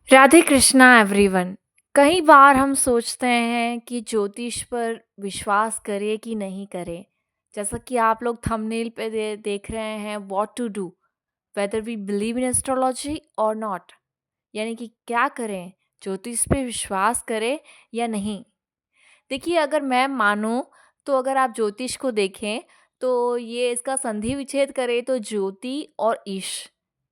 Radhe Krishna everyone. कई बार हम सोचते हैं कि ज्योतिष पर विश्वास करें कि नहीं करें। जैसा कि आप लोग थंबनेल पे देख रहे हैं, what to do, whether we believe in astrology और नॉट। यानी कि क्या करें, ज्योतिष पे विश्वास करें या नहीं। देखिए, अगर मैं मानूं तो अगर आप ज्योतिष को देखें तो ये इसका संधि विच्छेद करें तो ज्योति और ईश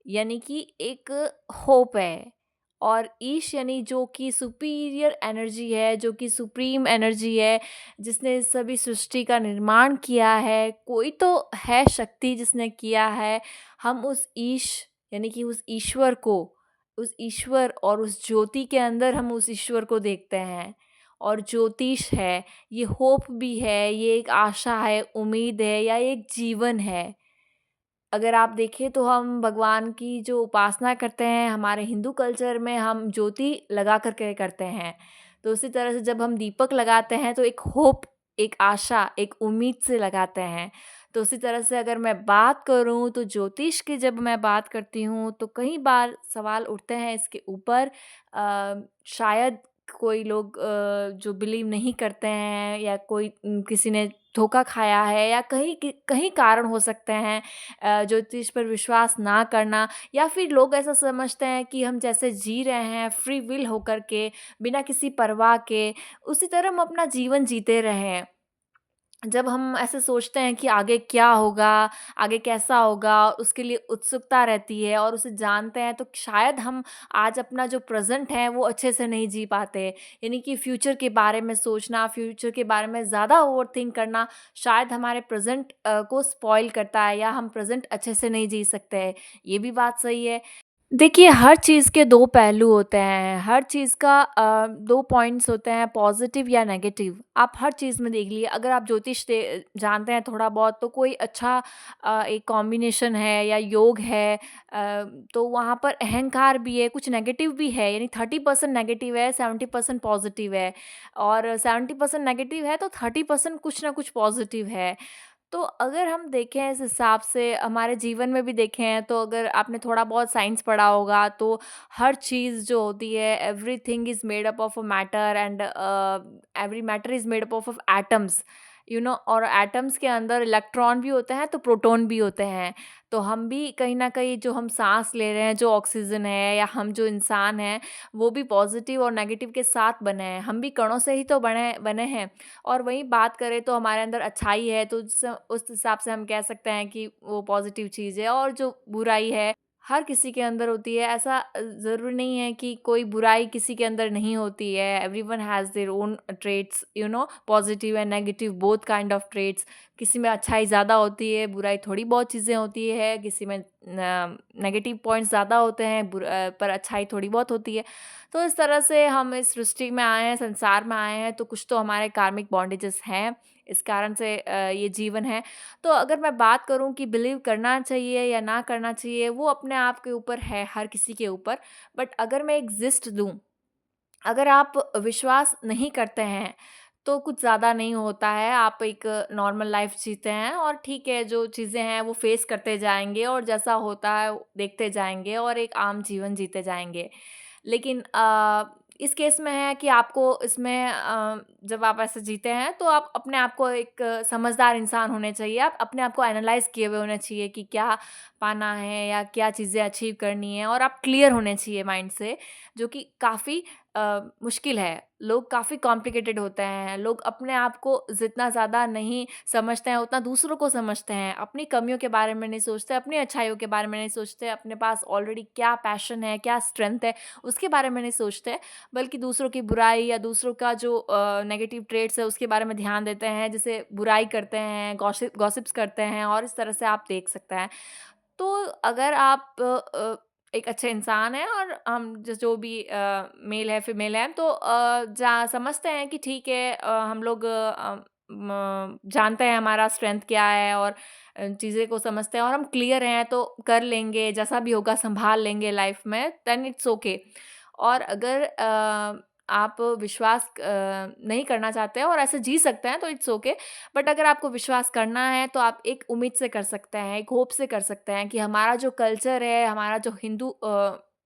यानी कि एक होप है। और ईश यानी जो कि सुपीरियर एनर्जी है, जो कि सुप्रीम एनर्जी है, जिसने इस सभी सृष्टि का निर्माण किया है। कोई तो है शक्ति जिसने किया है। हम उस ईश यानी कि उस ईश्वर को, उस ईश्वर और उस ज्योति के अंदर हम उस ईश्वर को देखते हैं। और ज्योतिष है, ये होप भी है, ये एक आशा है, उम्मीद है, या एक जीवन है। अगर आप देखें तो हम भगवान की जो उपासना करते हैं, हमारे हिंदू कल्चर में हम ज्योति लगा कर के करते हैं। तो उसी तरह से जब हम दीपक लगाते हैं तो एक होप, एक आशा, एक उम्मीद से लगाते हैं। तो उसी तरह से अगर मैं बात करूँ तो ज्योतिष की जब मैं बात करती हूँ तो कई बार सवाल उठते हैं इसके ऊपर। शायद कोई लोग जो बिलीव नहीं करते हैं, या कोई किसी ने धोखा खाया है, या कहीं कारण हो सकते हैं ज्योतिष पर विश्वास ना करना। या फिर लोग ऐसा समझते हैं कि हम जैसे जी रहे हैं फ्री विल होकर के, बिना किसी परवाह के, उसी तरह हम अपना जीवन जीते रहें। जब हम ऐसे सोचते हैं कि आगे क्या होगा, आगे कैसा होगा, उसके लिए उत्सुकता रहती है और उसे जानते हैं, तो शायद हम आज अपना जो प्रेज़ेंट है वो अच्छे से नहीं जी पाते। यानी कि फ्यूचर के बारे में सोचना, फ्यूचर के बारे में ज़्यादा ओवरथिंक करना शायद हमारे प्रेज़ेंट को स्पॉइल करता है, या हम प्रेज़ेंट अच्छे से नहीं जी सकते हैं। ये भी बात सही है। देखिए, हर चीज़ के 2 पहलू होते हैं, हर चीज़ का 2 पॉइंट्स होते हैं, पॉज़िटिव या नेगेटिव। आप हर चीज़ में देख लिए, अगर आप ज्योतिष जानते हैं थोड़ा बहुत, तो कोई अच्छा एक कॉम्बिनेशन है या योग है, तो वहाँ पर अहंकार भी है, कुछ नेगेटिव भी है, यानी 30% नेगेटिव है, 70% पॉज़िटिव है। और 70% नेगेटिव है तो 30% कुछ ना कुछ पॉज़िटिव है। तो अगर हम देखें इस हिसाब से हमारे जीवन में भी देखें, तो अगर आपने थोड़ा बहुत साइंस पढ़ा होगा तो हर चीज़ जो होती है, everything is made up of a matter, and every matter is made up of atoms, और एटम्स के अंदर इलेक्ट्रॉन भी होते हैं तो प्रोटॉन भी होते हैं। तो हम भी कहीं ना कहीं, जो हम सांस ले रहे हैं, जो ऑक्सीजन है, या हम जो इंसान हैं, वो भी पॉजिटिव और नेगेटिव के साथ बने हैं। हम भी कणों से ही तो बने बने हैं। और वहीं बात करें तो हमारे अंदर अच्छाई है तो उस हिसाब से हम कह सकते हैं कि वो पॉजिटिव चीज़ है। और जो बुराई है, हर किसी के अंदर होती है। ऐसा ज़रूरी नहीं है कि कोई बुराई किसी के अंदर नहीं होती है। Everyone has their own traits, positive and negative both kind of traits. किसी में अच्छाई ज़्यादा होती है, बुराई थोड़ी बहुत चीज़ें होती है। किसी में नेगेटिव पॉइंट्स ज़्यादा होते हैं, पर अच्छाई थोड़ी बहुत होती है। तो इस तरह से हम इस सृष्टि में आए हैं, संसार में आए हैं, तो कुछ तो हमारे कार्मिक बॉन्डेजेस हैं। इस कारण से ये जीवन है। तो अगर मैं बात करूँ कि बिलीव करना चाहिए या ना करना चाहिए, वो अपने आप के ऊपर है, हर किसी के ऊपर। बट अगर मैं एग्ज़िस्ट दूँ, अगर आप विश्वास नहीं करते हैं, तो कुछ ज़्यादा नहीं होता है। आप एक नॉर्मल लाइफ़ जीते हैं, और ठीक है, जो चीज़ें हैं वो फ़ेस करते जाएँगे, और जैसा होता है वो देखते जाएँगे, और एक आम जीवन जीते जाएँगे। लेकिन इस केस में है कि आपको इसमें जब आप ऐसे जीते हैं तो आप अपने आप को एक समझदार इंसान होने चाहिए। आप अपने आप को एनालाइज़ किए हुए होने चाहिए कि क्या पाना है या क्या चीज़ें अचीव करनी है, और आप क्लियर होने चाहिए माइंड से, जो कि काफ़ी मुश्किल है। लोग काफ़ी कॉम्प्लिकेटेड होते हैं। लोग अपने आप को जितना ज़्यादा नहीं समझते हैं, उतना दूसरों को समझते हैं। अपनी कमियों के बारे में नहीं सोचते, अपनी अच्छाइयों के बारे में नहीं सोचते, अपने पास ऑलरेडी क्या पैशन है, क्या स्ट्रेंथ है, उसके बारे में नहीं सोचते, बल्कि दूसरों की बुराई या दूसरों का जो नेगेटिव ट्रेट्स है, उसके बारे में ध्यान देते हैं, जैसे बुराई करते हैं, गॉसिप्स करते हैं, और इस तरह से आप देख सकते हैं। तो अगर आप एक अच्छे इंसान हैं, और हम जो भी मेल है फीमेल है, तो जा समझते हैं कि ठीक है, हम लोग जानते हैं हमारा स्ट्रेंथ क्या है, और चीज़ें को समझते हैं, और हम क्लियर हैं तो कर लेंगे, जैसा भी होगा संभाल लेंगे लाइफ में, देन इट्स ओके। और अगर आप विश्वास नहीं करना चाहते हैं और ऐसे जी सकते हैं तो इट्स ओके। बट अगर आपको विश्वास करना है तो आप एक उम्मीद से कर सकते हैं, एक होप से कर सकते हैं कि हमारा जो कल्चर है, हमारा जो हिंदू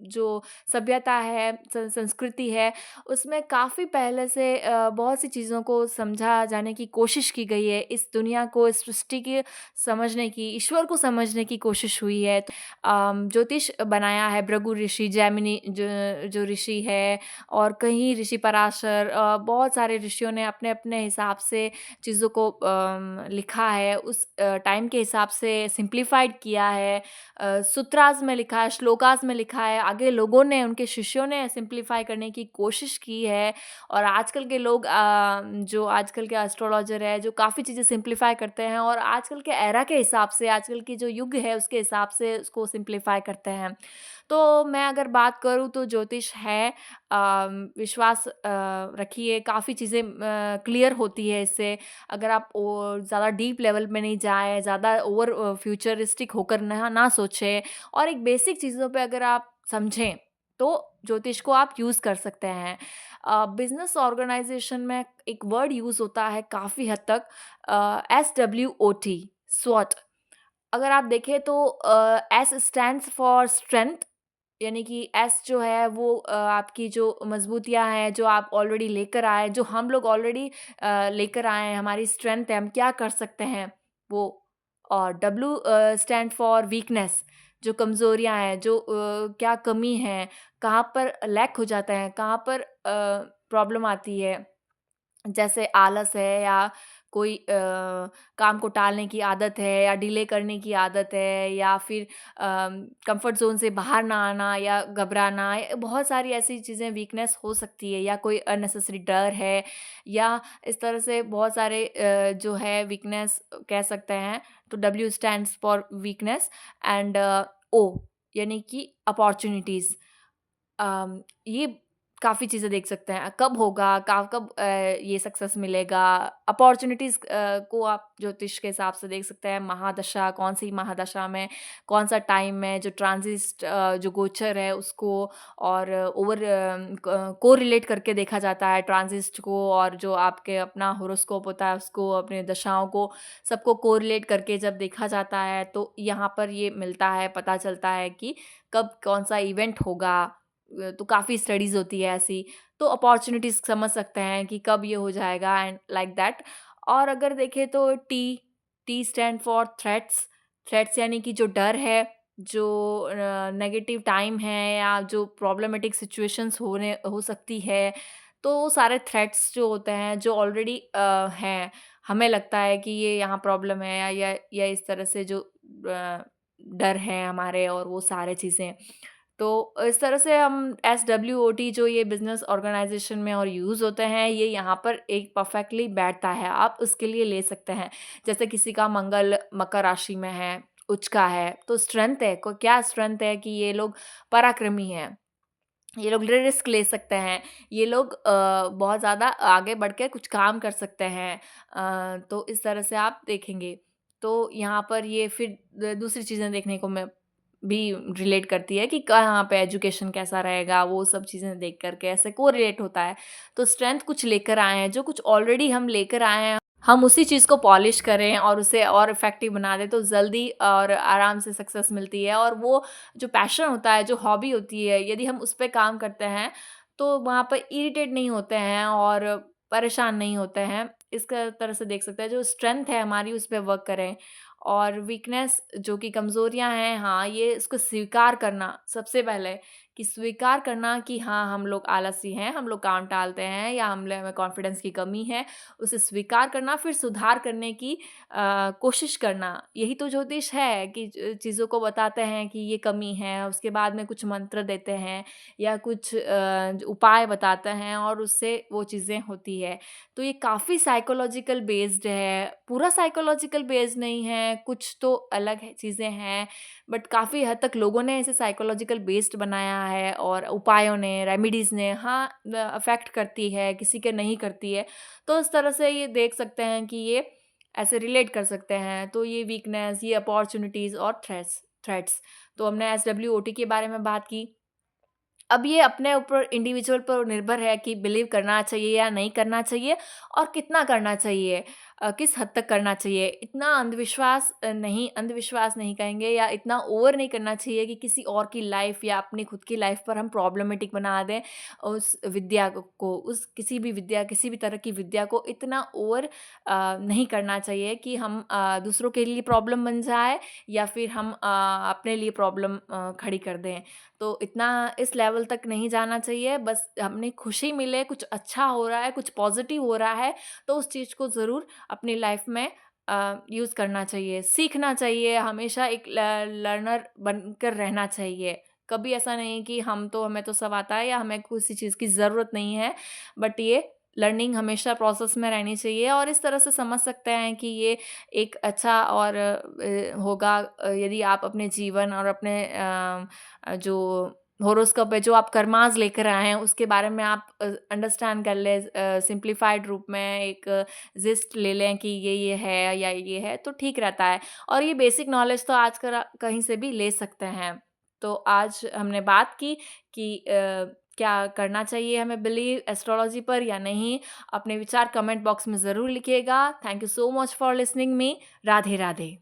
जो सभ्यता है, संस्कृति है, उसमें काफ़ी पहले से बहुत सी चीज़ों को समझा जाने की कोशिश की गई है। इस दुनिया को, इस सृष्टि की समझने की, ईश्वर को समझने की कोशिश हुई है। ज्योतिष बनाया है भृगु ऋषि, जैमिनी जो जो ऋषि है, और कई ऋषि पराशर, बहुत सारे ऋषियों ने अपने-अपने हिसाब से चीज़ों को लिखा है, उस टाइम के हिसाब से सिम्प्लिफाइड किया है। सूत्रास में लिखा है, श्लोकास में लिखा है, आगे लोगों ने, उनके शिष्यों ने सिम्प्लीफाई करने की कोशिश की है। और आजकल के लोग, जो आजकल के एस्ट्रोलॉजर है, जो काफ़ी चीज़ें सिम्प्लीफाई करते हैं और आजकल के एरा के हिसाब से, आजकल की जो युग है उसके हिसाब से उसको सिम्प्लीफाई करते हैं। तो मैं अगर बात करूँ तो ज्योतिष है, विश्वास रखिए, काफ़ी चीज़ें क्लियर होती है इससे। अगर आप ज़्यादा डीप लेवल में नहीं जाएँ, ज़्यादा ओवर फ्यूचरिस्टिक होकर ना सोचें, और एक बेसिक चीज़ों पे अगर आप समझें, तो ज्योतिष को आप यूज़ कर सकते हैं। बिज़नेस ऑर्गेनाइज़ेशन में एक वर्ड यूज़ होता है काफ़ी हद तक, SWOT, स्वॉट। अगर आप देखें तो एस स्टैंड्स फॉर स्ट्रेंथ, यानी कि एस जो है वो आपकी जो मजबूतियाँ हैं, जो आप ऑलरेडी लेकर आए, जो हम लोग ऑलरेडी लेकर आए हैं, हमारी स्ट्रेंथ है, हम क्या कर सकते हैं वो। और डब्ल्यू स्टैंड फॉर वीकनेस, जो कमज़ोरियाँ हैं, जो क्या कमी है, कहाँ पर लैक हो जाता है, कहाँ पर प्रॉब्लम आती है। जैसे आलस है, या कोई काम को टालने की आदत है, या डिले करने की आदत है, या फिर कंफर्ट ज़ोन से बाहर ना आना, या घबराना, या बहुत सारी ऐसी चीज़ें वीकनेस हो सकती है, या कोई अननेसेसरी डर है, या इस तरह से बहुत सारे जो है वीकनेस कह सकते हैं। तो W stands for weakness, and O यानी कि अपॉर्च्युनिटीज़। ये काफ़ी चीज़ें देख सकते हैं। कब होगा, कब ये सक्सेस मिलेगा, अपॉर्च्युनिटीज़ को आप ज्योतिष के हिसाब से देख सकते हैं। महादशा, कौन-सी महादशा में कौन-सा टाइम है, जो ट्रांज़िस्ट जो गोचर है उसको, और कोरिलेट करके देखा जाता है ट्रांज़िस्ट को, और जो आपके अपना होरोस्कोप होता है उसको, अपने दशाओं को, सबको कोरिलेट करके जब देखा जाता है, तो यहाँ पर ये मिलता है, पता चलता है कि कब कौन-सा इवेंट होगा। तो काफ़ी स्टडीज़ होती है ऐसी, तो अपॉर्च्युनिटीज़ समझ सकते हैं कि कब ये हो जाएगा, एंड लाइक दैट। और अगर देखें तो T stand for threats. Threats यानी कि जो डर है, जो नेगेटिव टाइम है, या जो प्रॉब्लमेटिक सिचुएशंस हो सकती है, तो वो सारे थ्रेट्स जो होते हैं, जो ऑलरेडी हैं, हमें लगता है कि ये यहाँ प्रॉब्लम है, या इस तरह से जो डर है हमारे, और वो सारे चीज़ें। तो इस तरह से हम SWOT जो ये बिज़नेस ऑर्गेनाइज़ेशन में और यूज़ होते हैं, ये यहाँ पर एक परफेक्टली बैठता है, आप उसके लिए ले सकते हैं। जैसे किसी का मंगल मकर राशि में है, उच्च का है, तो स्ट्रेंथ है, को क्या स्ट्रेंथ है कि ये लोग पराक्रमी हैं, ये लोग रिस्क ले सकते हैं, ये लोग बहुत ज़्यादा आगे बढ़ के कुछ काम कर सकते हैं। तो इस तरह से आप देखेंगे, तो यहाँ पर ये फिर दूसरी चीज़ें देखने को मैं भी रिलेट करती है कि कहाँ पे एजुकेशन कैसा रहेगा, वो सब चीज़ें देख कर के ऐसे कोरिलेट होता है। तो स्ट्रेंथ कुछ लेकर आए हैं, जो कुछ ऑलरेडी हम लेकर आए हैं, हम उसी चीज़ को पॉलिश करें और उसे और इफ़ेक्टिव बना दें, तो जल्दी और आराम से सक्सेस मिलती है। और वो जो पैशन होता है, जो हॉबी होती है, यदि हम उस पे काम करते हैं, तो वहाँ पर इरिटेट नहीं होते हैं और परेशान नहीं होते हैं। इसका तरह से देख सकते हैं, जो स्ट्रेंथ है हमारी उस पे वर्क करें, और वीकनेस जो कि कमज़ोरियाँ हैं, हाँ, ये इसको स्वीकार करना सबसे पहले, कि स्वीकार करना कि हाँ, हम लोग आलसी हैं, हम लोग काम टालते हैं, या हमें कॉन्फिडेंस की कमी है, उसे स्वीकार करना, फिर सुधार करने की कोशिश करना। यही तो ज्योतिष है कि चीज़ों को बताते हैं कि ये कमी है, उसके बाद में कुछ मंत्र देते हैं, या कुछ उपाय बताते हैं, और उससे वो चीज़ें होती है। तो ये काफ़ी साइकोलॉजिकल बेस्ड है, पूरा साइकोलॉजिकल बेस्ड नहीं है, कुछ तो अलग है चीज़ें हैं, बट काफ़ी हद तक लोगों ने इसे साइकोलॉजिकल बेस्ड बनाया है, और उपायों ने, रेमेडीज़ ने, हाँ, अफ़ेक्ट करती है, किसी के नहीं करती है। तो इस तरह से ये देख सकते हैं कि ये ऐसे रिलेट कर सकते हैं। तो ये वीकनेस, ये अपॉर्च्युनिटीज़ और थ्रेट्स थ्रेट्स। तो हमने SWOT के बारे में बात की। अब ये अपने ऊपर, इंडिविजुअल पर निर्भर है कि बिलीव करना चाहिए या नहीं करना चाहिए, और कितना करना चाहिए। किस हद तक करना चाहिए। इतना अंधविश्वास नहीं कहेंगे, या इतना ओवर नहीं करना चाहिए कि किसी और की लाइफ़ या अपनी खुद की लाइफ़ पर हम प्रॉब्लमेटिक बना दें। उस विद्या को उस किसी भी तरह की विद्या को इतना ओवर नहीं करना चाहिए कि हम दूसरों के लिए प्रॉब्लम बन जाए, या फिर हम अपने लिए प्रॉब्लम खड़ी कर दें। तो इतना इस लेवल तक नहीं जाना चाहिए, बस हमें खुशी मिले, कुछ अच्छा हो रहा है, कुछ पॉज़िटिव हो रहा है, तो उस चीज़ को ज़रूर अपनी लाइफ़ में यूज़ करना चाहिए, सीखना चाहिए, हमेशा एक लर्नर बनकर रहना चाहिए। कभी ऐसा नहीं कि हमें तो सब आता है या हमें किसी चीज़ की ज़रूरत नहीं है, बट ये लर्निंग हमेशा प्रोसेस में रहनी चाहिए, और इस तरह से समझ सकते हैं कि ये एक अच्छा और होगा यदि आप अपने जीवन और अपने जो होरोस्कोप है, जो आप कर्माज़ लेकर आए हैं, उसके बारे में आप अंडरस्टैंड कर लें, सिम्प्लिफाइड रूप में एक जिस्ट ले लें कि ये है या ये है, तो ठीक रहता है। और ये बेसिक नॉलेज तो आजकल कहीं से भी ले सकते हैं। तो आज हमने बात की कि क्या करना चाहिए हमें बिलीव एस्ट्रोलॉजी पर या नहीं। अपने विचार कमेंट बॉक्स में ज़रूर लिखिएगा। Thank you so much for listening me. Radhe Radhe.